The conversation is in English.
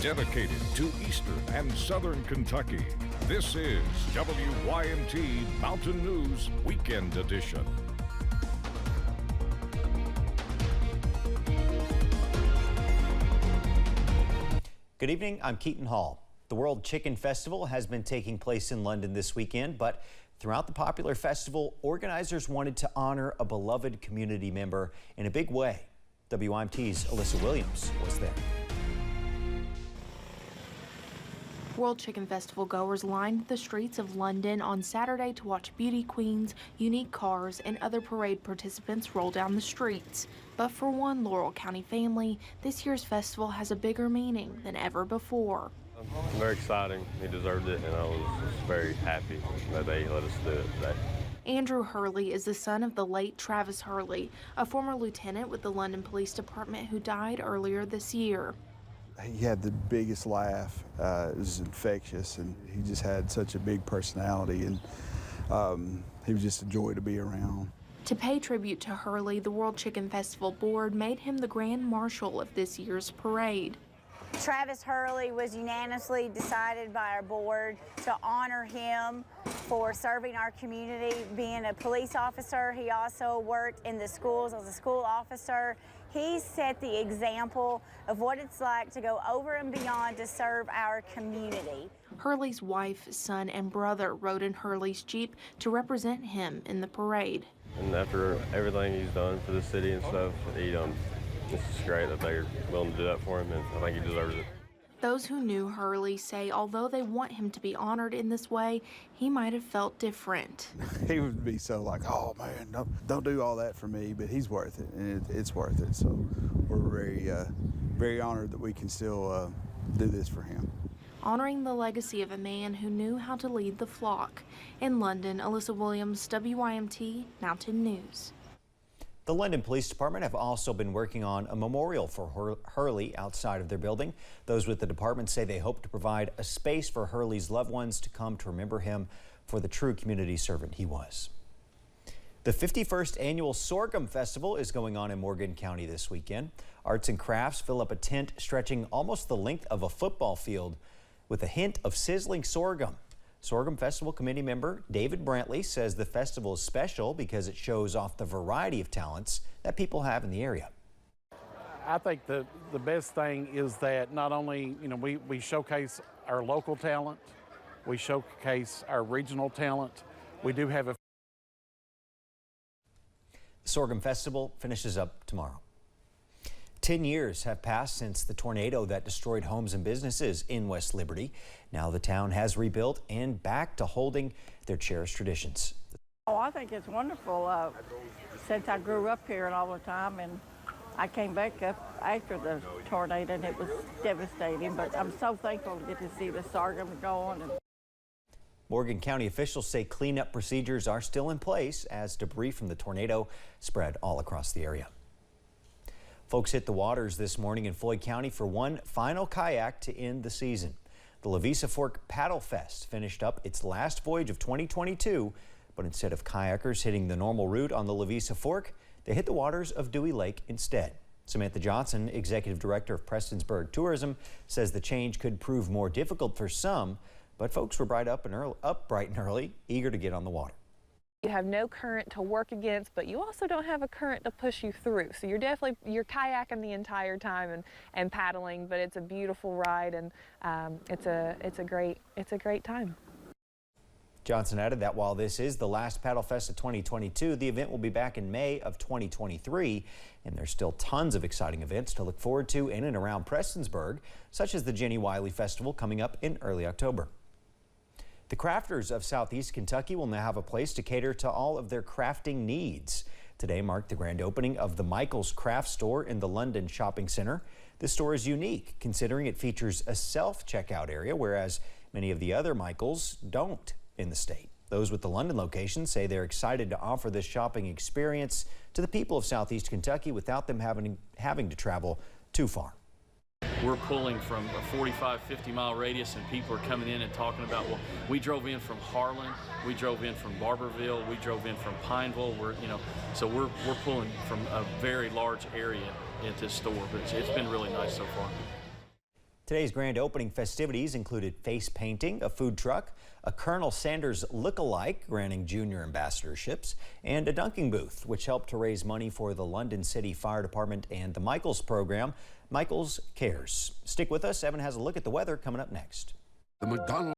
dedicated to eastern and southern Kentucky. This is WYMT Mountain News Weekend Edition. Good evening, I'm Keaton Hall. The World Chicken Festival has been taking place in London this weekend, but throughout the popular festival, organizers wanted to honor a beloved community member in a big way. WYMT's Alyssa Williams was there. World Chicken Festival goers lined the streets of London on Saturday to watch beauty queens, unique cars, and other parade participants roll down the streets. But for one Laurel County family, this year's festival has a bigger meaning than ever before. Very exciting. He deserved it, and I was just very happy that they let us do it today. Andrew Hurley is the son of the late Travis Hurley, a former lieutenant with the London Police Department who died earlier this year. He had the biggest laugh. It was infectious, and he just had such a big personality, and he was just a joy to be around. To pay tribute to Hurley, the World Chicken Festival Board made him the Grand Marshal of this year's parade. Travis Hurley was unanimously decided by our board to honor him for serving our community. Being a police officer, he also worked in the schools as a school officer. He set the example of what it's like to go over and beyond to serve our community. Hurley's wife, son, and brother rode in Hurley's Jeep to represent him in the parade. And after everything he's done for the city and stuff, it's just great that they're willing to do that for him, and I think he deserves it. Those who knew Hurley say although they want him to be honored in this way, he might have felt different. He would be so like, oh man, don't do all that for me, but he's worth it, and it's worth it. So we're very honored that we can still do this for him. Honoring the legacy of a man who knew how to lead the flock. In London, Alyssa Williams, WYMT Mountain News. The London Police Department have also been working on a memorial for Hurley outside of their building. Those with the department say they hope to provide a space for Hurley's loved ones to come to remember him for the true community servant he was. The 51st annual Sorghum Festival is going on in Morgan County this weekend. Arts and crafts fill up a tent stretching almost the length of a football field with a hint of sizzling sorghum. Sorghum Festival Committee member David Brantley says the festival is special because it shows off the variety of talents that people have in the area. I think the best thing is that not only, we showcase our local talent, we showcase our regional talent. We do have a... The Sorghum Festival finishes up tomorrow. 10 years have passed since the tornado that destroyed homes and businesses in West Liberty. Now the town has rebuilt and back to holding their cherished traditions. Oh, I think it's wonderful. Since I grew up here and all the time, and I came back up after the tornado, and it was devastating, but I'm so thankful to get to see the sorghum going. Morgan County officials say cleanup procedures are still in place as debris from the tornado spread all across the area. Folks hit the waters this morning in Floyd County for one final kayak to end the season. The Lavisa Fork Paddle Fest finished up its last voyage of 2022, but instead of kayakers hitting the normal route on the Lavisa Fork, they hit the waters of Dewey Lake instead. Samantha Johnson, Executive Director of Prestonsburg Tourism, says the change could prove more difficult for some, but folks were up bright and early, eager to get on the water. You have no current to work against, but you also don't have a current to push you through. So you're kayaking the entire time and paddling, but it's a beautiful ride, and it's a great time. Johnson added that while this is the last Paddle Fest of 2022, the event will be back in May of 2023, and there's still tons of exciting events to look forward to in and around Prestonsburg, such as the Jenny Wiley Festival coming up in early October. The crafters of Southeast Kentucky will now have a place to cater to all of their crafting needs. Today marked the grand opening of the Michael's Craft Store in the London Shopping Center. This store is unique considering it features a self-checkout area, whereas many of the other Michaels don't in the state. Those with the London location say they're excited to offer this shopping experience to the people of Southeast Kentucky without them having to travel too far. We're pulling from a 45-50 mile radius, and people are coming in and talking about, well, we drove in from Harlan, we drove in from Barberville, we drove in from Pineville. So we're pulling from a very large area at this store, but it's been really nice so far. Today's grand opening festivities included face painting, a food truck, a Colonel Sanders look-alike granting junior ambassadorships, and a dunking booth, which helped to raise money for the London City Fire Department and the Michaels program. Michaels Cares. Stick with us. Evan has a look at the weather coming up next. The McDonald's